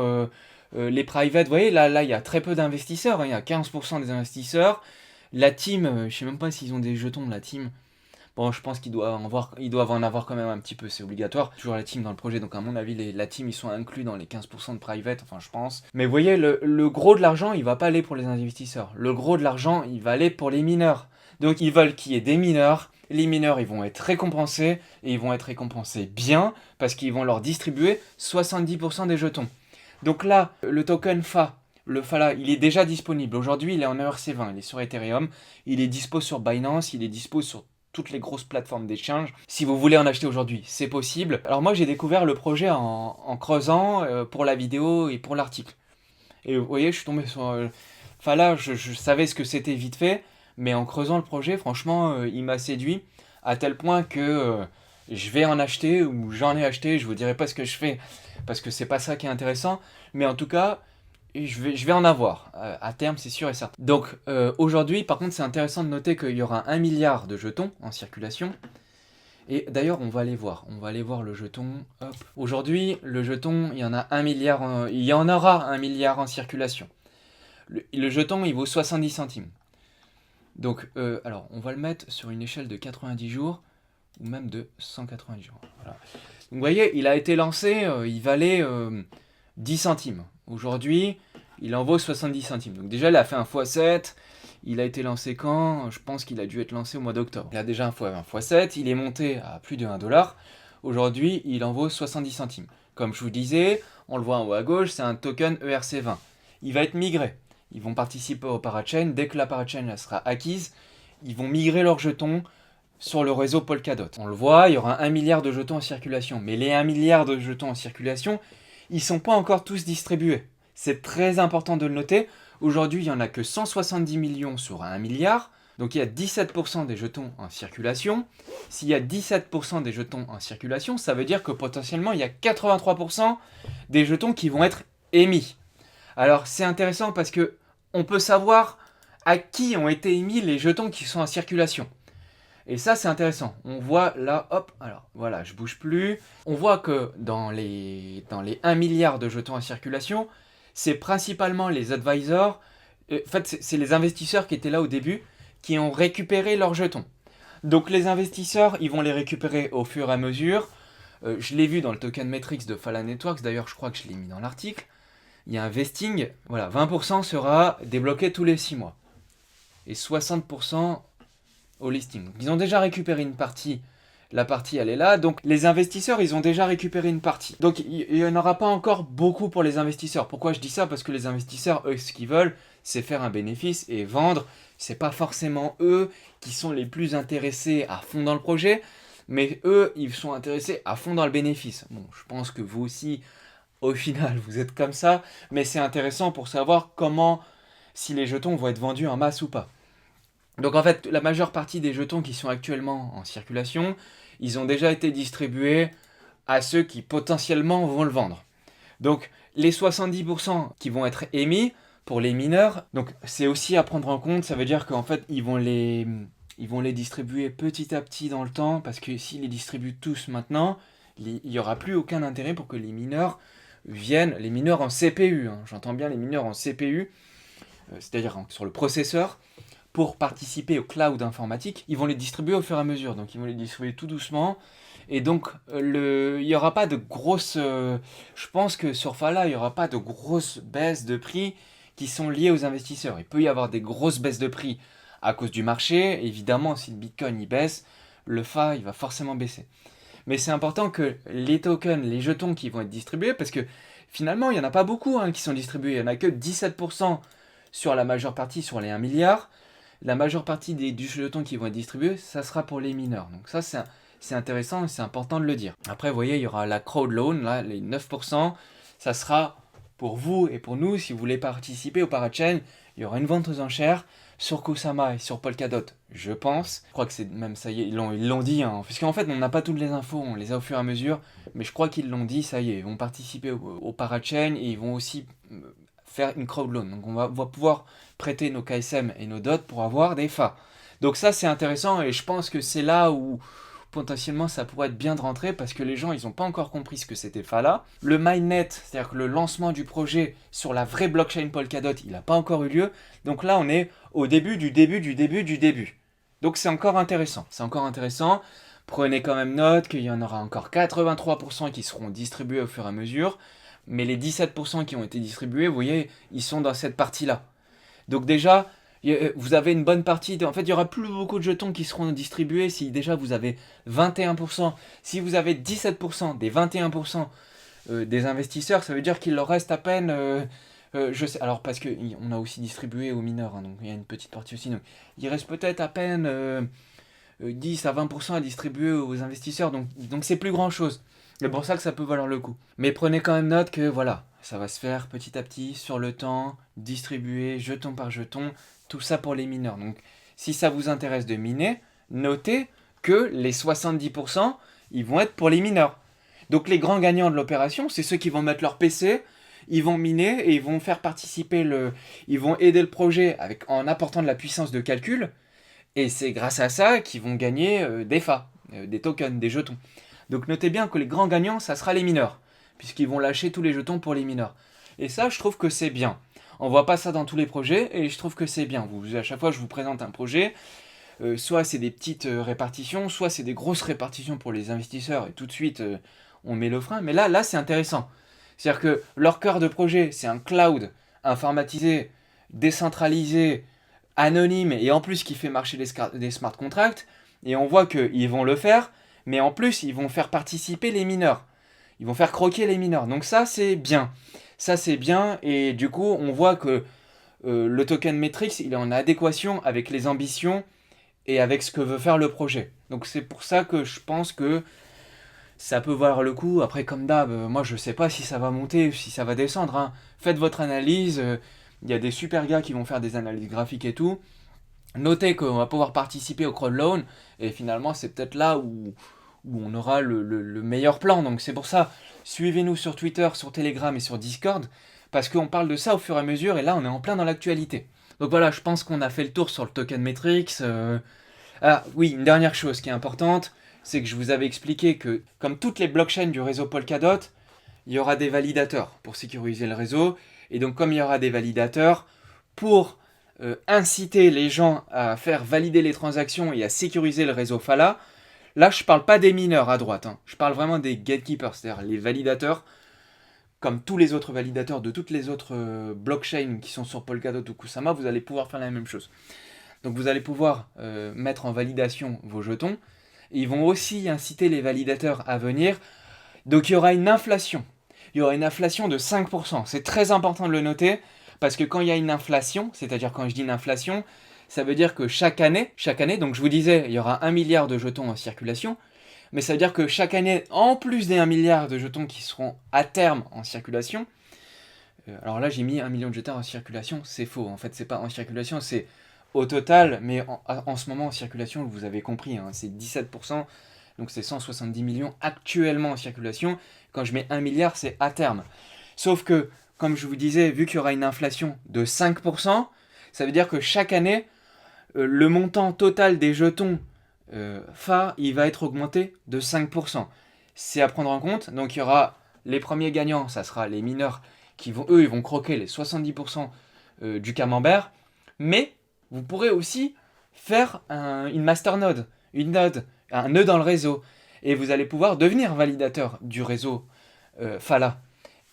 les private, vous voyez, là, il y a très peu d'investisseurs, hein, il y a 15% des investisseurs, La team, je sais même pas s'ils ont des jetons, la team. Bon, je pense ils doivent en avoir quand même un petit peu, c'est obligatoire. Toujours la team dans le projet, donc à mon avis, la team, ils sont inclus dans les 15% de private, enfin je pense. Mais vous voyez, le gros de l'argent, il va pas aller pour les investisseurs. Le gros de l'argent, il va aller pour les mineurs. Donc ils veulent qu'il y ait des mineurs. Les mineurs, ils vont être récompensés, et ils vont être récompensés bien, parce qu'ils vont leur distribuer 70% des jetons. Donc là, le token FA, le FALA, il est déjà disponible. Aujourd'hui, il est en ERC20, il est sur Ethereum, il est dispo sur Binance, il est dispo sur toutes les grosses plateformes d'échange. Si vous voulez en acheter aujourd'hui, c'est possible. Alors moi, j'ai découvert le projet en creusant pour la vidéo et pour l'article. Et vous voyez, je suis tombé sur... FALA, je savais ce que c'était vite fait, mais en creusant le projet, franchement, il m'a séduit à tel point que je vais en acheter ou j'en ai acheté. Je vous dirai pas ce que je fais parce que c'est pas ça qui est intéressant, mais en tout cas, je vais en avoir à terme, c'est sûr et certain. Donc aujourd'hui, par contre, c'est intéressant de noter qu'il y aura 1 milliard de jetons en circulation. Et d'ailleurs, on va aller voir. On va aller voir le jeton. Hop. Aujourd'hui, le jeton, il y en a 1 milliard. Il y en aura 1 milliard en circulation. Le jeton, il vaut 70 centimes. Donc, alors, on va le mettre sur une échelle de 90 jours ou même de 190 jours. Voilà. Donc, vous voyez, il a été lancé, il valait 10 centimes. Aujourd'hui, il en vaut 70 centimes. Donc déjà, il a fait un x7. Il a été lancé quand? Je pense qu'il a dû être lancé au mois d'octobre. Il a déjà un x7. Il est monté à plus de 1 dollar. Aujourd'hui, il en vaut 70 centimes. Comme je vous disais, on le voit en haut à gauche, c'est un token ERC20. Il va être migré. Ils vont participer au parachain. Dès que la parachain sera acquise, ils vont migrer leurs jetons sur le réseau Polkadot. On le voit, il y aura 1 milliard de jetons en circulation. Mais les 1 milliard de jetons en circulation, ils ne sont pas encore tous distribués. C'est très important de le noter. Aujourd'hui, il n'y en a que 170 millions sur 1 milliard. Donc il y a 17% des jetons en circulation. S'il y a 17% des jetons en circulation, ça veut dire que potentiellement, il y a 83% des jetons qui vont être émis. Alors c'est intéressant parce que on peut savoir à qui ont été émis les jetons qui sont en circulation. Et ça, c'est intéressant. On voit là, hop, alors voilà, je bouge plus. On voit que dans les 1 milliard de jetons en circulation, c'est principalement les advisors, en fait, c'est les investisseurs qui étaient là au début, qui ont récupéré leurs jetons. Donc les investisseurs, ils vont les récupérer au fur et à mesure. Je l'ai vu dans le token Metrics de Phala Networks, d'ailleurs, je crois que je l'ai mis dans l'article. Il y a un vesting, voilà, 20% sera débloqué tous les 6 mois. Et 60% au listing. Donc, ils ont déjà récupéré une partie, la partie elle est là, donc les investisseurs ils ont déjà récupéré une partie. Donc il n'y en aura pas encore beaucoup pour les investisseurs. Pourquoi je dis ça? Parce que les investisseurs, eux, ce qu'ils veulent, c'est faire un bénéfice et vendre. C'est pas forcément eux qui sont les plus intéressés à fond dans le projet, mais eux, ils sont intéressés à fond dans le bénéfice. Bon, je pense que vous aussi, au final, vous êtes comme ça, mais c'est intéressant pour savoir comment, si les jetons vont être vendus en masse ou pas. Donc en fait, la majeure partie des jetons qui sont actuellement en circulation, ils ont déjà été distribués à ceux qui potentiellement vont le vendre. Donc les 70% qui vont être émis pour les mineurs, donc c'est aussi à prendre en compte, ça veut dire qu'en fait ils vont les distribuer petit à petit dans le temps, parce que s'ils les distribuent tous maintenant, il n'y aura plus aucun intérêt pour que les mineurs viennent, les mineurs en CPU, hein, j'entends bien les mineurs en CPU, c'est-à-dire sur le processeur, pour participer au cloud informatique, ils vont les distribuer au fur et à mesure. Donc ils vont les distribuer tout doucement. Et donc il n'y aura pas de grosses... je pense que sur Phala, il n'y aura pas de grosses baisses de prix qui sont liées aux investisseurs. Il peut y avoir des grosses baisses de prix à cause du marché. Évidemment, si le Bitcoin il baisse, le FA il va forcément baisser. Mais c'est important que les tokens, les jetons qui vont être distribués, parce que finalement, il n'y en a pas beaucoup qui sont distribués. Il n'y en a que 17% sur la majeure partie, sur les 1 milliard. La majeure partie du jeton qui vont être distribués, ça sera pour les mineurs. Donc ça, c'est intéressant et c'est important de le dire. Après, vous voyez, il y aura la crowd loan, là, les 9%. Ça sera pour vous et pour nous, si vous voulez participer au parachain. Il y aura une vente aux enchères sur Kusama et sur Polkadot, je pense. Je crois que c'est même, ça y est, ils l'ont dit. Puisqu'en fait, on n'a pas toutes les infos, on les a au fur et à mesure. Mais je crois qu'ils l'ont dit, ça y est, ils vont participer au parachain et ils vont aussi faire une crowd loan. Donc on va pouvoir prêter nos KSM et nos DOT pour avoir des FA. Donc ça c'est intéressant et je pense que c'est là où potentiellement ça pourrait être bien de rentrer parce que les gens ils n'ont pas encore compris ce que c'était Fala. Le mainnet, c'est-à-dire que le lancement du projet sur la vraie blockchain Polkadot, il n'a pas encore eu lieu. Donc là on est au début du début. Donc c'est encore intéressant. Prenez quand même note qu'il y en aura encore 83% qui seront distribués au fur et à mesure. Mais les 17% qui ont été distribués, vous voyez, ils sont dans cette partie-là. Donc déjà, vous avez une bonne partie. En fait, il n'y aura plus beaucoup de jetons qui seront distribués si déjà vous avez 21%. Si vous avez 17% des 21% des investisseurs, ça veut dire qu'il leur reste à peine... je sais, alors parce qu'on a aussi distribué aux mineurs, hein, donc il y a une petite partie aussi. Donc il reste peut-être à peine 10 à 20% à distribuer aux investisseurs, donc c'est plus grand-chose. C'est pour ça que ça peut valoir le coup. Mais prenez quand même note que voilà, ça va se faire petit à petit, sur le temps, distribué, jeton par jeton, tout ça pour les mineurs. Donc si ça vous intéresse de miner, notez que les 70%, ils vont être pour les mineurs. Donc les grands gagnants de l'opération, c'est ceux qui vont mettre leur PC, ils vont miner et ils vont faire participer ils vont aider le projet en apportant de la puissance de calcul. Et c'est grâce à ça qu'ils vont gagner des FA, des tokens, des jetons. Donc notez bien que les grands gagnants, ça sera les mineurs, puisqu'ils vont lâcher tous les jetons pour les mineurs. Et ça, je trouve que c'est bien. On voit pas ça dans tous les projets, et je trouve que c'est bien. À chaque fois, je vous présente un projet, soit c'est des petites répartitions, soit c'est des grosses répartitions pour les investisseurs, et tout de suite, on met le frein. Mais là, c'est intéressant. C'est-à-dire que leur cœur de projet, c'est un cloud informatisé, décentralisé, anonyme, et en plus qui fait marcher des smart contracts, et on voit qu'ils vont le faire, mais en plus, ils vont faire participer les mineurs. Ils vont faire croquer les mineurs. Donc ça, c'est bien. Ça, c'est bien. Et du coup, on voit que le token Matrix, il est en adéquation avec les ambitions et avec ce que veut faire le projet. Donc c'est pour ça que je pense que ça peut valoir le coup. Après, comme d'hab, moi, je sais pas si ça va monter ou si ça va descendre, hein. Faites votre analyse. Il y a des super gars qui vont faire des analyses graphiques et tout. Notez qu'on va pouvoir participer au crowd loan, et finalement c'est peut-être là où on aura le meilleur plan. Donc c'est pour ça, suivez-nous sur Twitter, sur Telegram et sur Discord, parce qu'on parle de ça au fur et à mesure, et là on est en plein dans l'actualité. Donc voilà, je pense qu'on a fait le tour sur le token Matrix. Ah oui, une dernière chose qui est importante, c'est que je vous avais expliqué que, comme toutes les blockchains du réseau Polkadot, il y aura des validateurs pour sécuriser le réseau, et donc comme il y aura des validateurs, pour inciter les gens à faire valider les transactions et à sécuriser le réseau Fala, là je parle pas des mineurs à droite, hein. Je parle vraiment des gatekeepers, c'est-à-dire les validateurs, comme tous les autres validateurs de toutes les autres blockchains qui sont sur Polkadot ou Kusama, vous allez pouvoir faire la même chose. Donc vous allez pouvoir mettre en validation vos jetons, et ils vont aussi inciter les validateurs à venir. Donc il y aura une inflation. Il y aura une inflation de 5%. C'est très important de le noter, parce que quand il y a une inflation, c'est-à-dire quand je dis une inflation, ça veut dire que chaque année, donc je vous disais, il y aura 1 milliard de jetons en circulation, mais ça veut dire que chaque année, en plus des 1 milliard de jetons qui seront à terme en circulation, alors là j'ai mis 1 million de jetons en circulation, c'est faux, en fait c'est pas en circulation, c'est au total, mais en ce moment en circulation, vous avez compris, hein, c'est 17%, donc c'est 170 millions actuellement en circulation. Quand je mets 1 milliard, c'est à terme. Sauf que, comme je vous disais, vu qu'il y aura une inflation de 5%, ça veut dire que chaque année, le montant total des jetons FA, il va être augmenté de 5%. C'est à prendre en compte. Donc il y aura les premiers gagnants, ça sera les mineurs qui vont, eux, ils vont croquer les 70% du camembert. Mais vous pourrez aussi faire une masternode, un nœud dans le réseau. Et vous allez pouvoir devenir validateur du réseau Fala.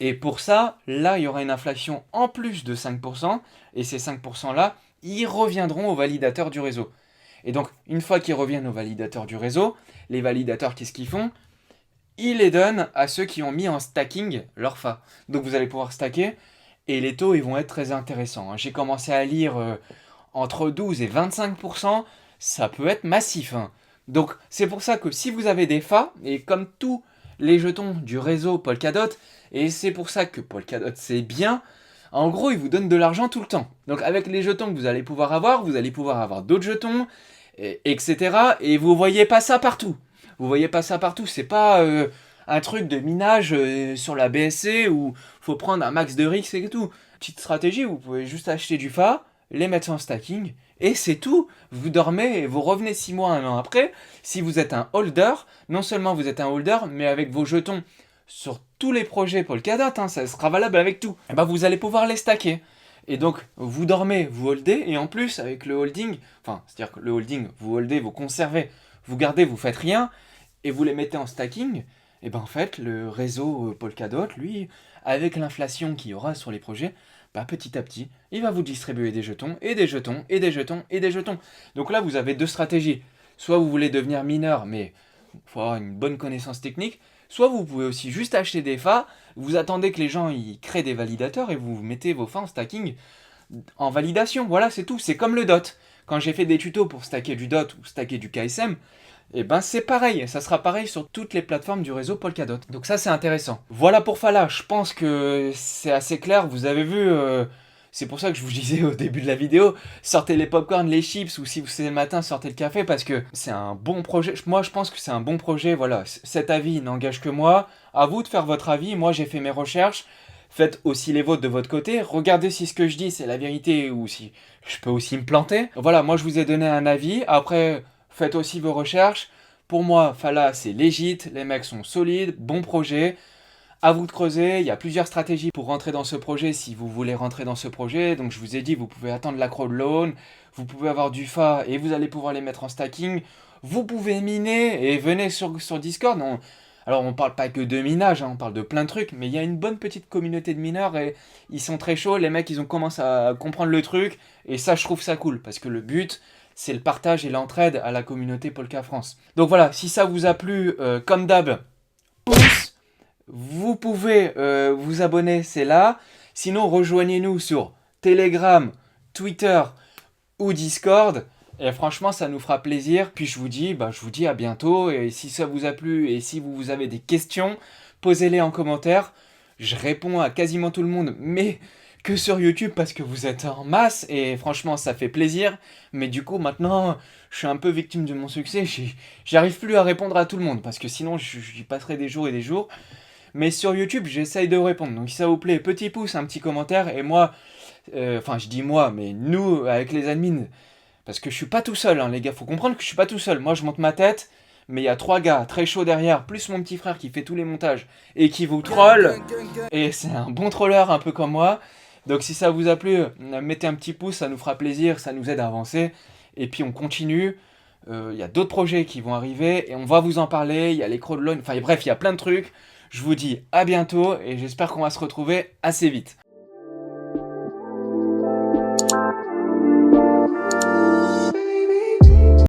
Et pour ça, là, il y aura une inflation en plus de 5%, et ces 5%-là, ils reviendront aux validateurs du réseau. Et donc, une fois qu'ils reviennent aux validateurs du réseau, les validateurs, qu'est-ce qu'ils font ? Ils les donnent à ceux qui ont mis en stacking leur FA. Donc, vous allez pouvoir stacker, et les taux, ils vont être très intéressants. J'ai commencé à lire entre 12 et 25%, ça peut être massif. Donc, c'est pour ça que si vous avez des FA, et comme tous les jetons du réseau Polkadot, et c'est pour ça que Polkadot c'est bien, en gros ils vous donnent de l'argent tout le temps. Donc avec les jetons que vous allez pouvoir avoir d'autres jetons, etc. Et vous voyez pas ça partout. C'est pas un truc de minage sur la BSC où faut prendre un max de RIX et tout. Petite stratégie, vous pouvez juste acheter du FA, les mettre en stacking, et c'est tout. Vous dormez et vous revenez 6 mois, 1 an après. Si vous êtes un holder, non seulement vous êtes un holder, mais avec vos jetons sur tous les projets Polkadot, hein, ça sera valable avec tout, et ben vous allez pouvoir les stacker. Et donc, vous dormez, vous holdez, et en plus, avec le holding, enfin, c'est-à-dire que le holding, vous holdez, vous conservez, vous gardez, vous faites rien, et vous les mettez en stacking, et ben en fait, le réseau Polkadot, lui, avec l'inflation qu'il y aura sur les projets, bah, petit à petit, il va vous distribuer des jetons, et des jetons, et des jetons, et des jetons. Donc là, vous avez 2 stratégies. Soit vous voulez devenir mineur, mais il faut avoir une bonne connaissance technique, soit vous pouvez aussi juste acheter des FA, vous attendez que les gens ils créent des validateurs et vous mettez vos FA en stacking en validation. Voilà, c'est tout. C'est comme le DOT. Quand j'ai fait des tutos pour stacker du DOT ou stacker du KSM, et ben c'est pareil. Ça sera pareil sur toutes les plateformes du réseau Polkadot. Donc ça, c'est intéressant. Voilà pour Fala. Je pense que c'est assez clair. Vous avez vu... c'est pour ça que je vous disais au début de la vidéo, sortez les popcorn, les chips, ou si c'est le matin, sortez le café, parce que c'est un bon projet. Moi, je pense que c'est un bon projet, voilà. Cet avis n'engage que moi. À vous de faire votre avis. Moi, j'ai fait mes recherches. Faites aussi les vôtres de votre côté. Regardez si ce que je dis, c'est la vérité, ou si je peux aussi me planter. Voilà, moi, je vous ai donné un avis. Après, faites aussi vos recherches. Pour moi, Fala, c'est légit. Les mecs sont solides. Bon projet. À vous de creuser, il y a plusieurs stratégies pour rentrer dans ce projet si vous voulez rentrer dans ce projet. Donc je vous ai dit, vous pouvez attendre la crowd loan, vous pouvez avoir du FA et vous allez pouvoir les mettre en stacking. Vous pouvez miner et venez sur Discord. Alors on parle pas que de minage, hein, on parle de plein de trucs, mais il y a une bonne petite communauté de mineurs et ils sont très chauds. Les mecs, ils ont commencé à comprendre le truc et ça, je trouve ça cool parce que le but, c'est le partage et l'entraide à la communauté Polka France. Donc voilà, si ça vous a plu, comme d'hab, pouce. Vous pouvez vous abonner, c'est là. Sinon, rejoignez-nous sur Telegram, Twitter ou Discord. Et franchement, ça nous fera plaisir. Puis je vous dis à bientôt. Et si ça vous a plu et si vous avez des questions, posez-les en commentaire. Je réponds à quasiment tout le monde, mais que sur YouTube parce que vous êtes en masse. Et franchement, ça fait plaisir. Mais du coup, maintenant, je suis un peu victime de mon succès. J'arrive plus à répondre à tout le monde parce que sinon, j'y passerai des jours et des jours. Mais sur YouTube, j'essaye de répondre. Donc si ça vous plaît, petit pouce, un petit commentaire. Et moi, enfin je dis moi, mais nous, avec les admins, parce que je suis pas tout seul, hein, les gars. Faut comprendre que je suis pas tout seul. Moi, je monte ma tête, mais il y a 3 gars très chauds derrière, plus mon petit frère qui fait tous les montages et qui vous troll. Et c'est un bon troller, un peu comme moi. Donc si ça vous a plu, mettez un petit pouce, ça nous fera plaisir, ça nous aide à avancer. Et puis on continue. Il y a d'autres projets qui vont arriver et on va vous en parler. Il y a les crowdloans, enfin bref, il y a plein de trucs. Je vous dis à bientôt et j'espère qu'on va se retrouver assez vite.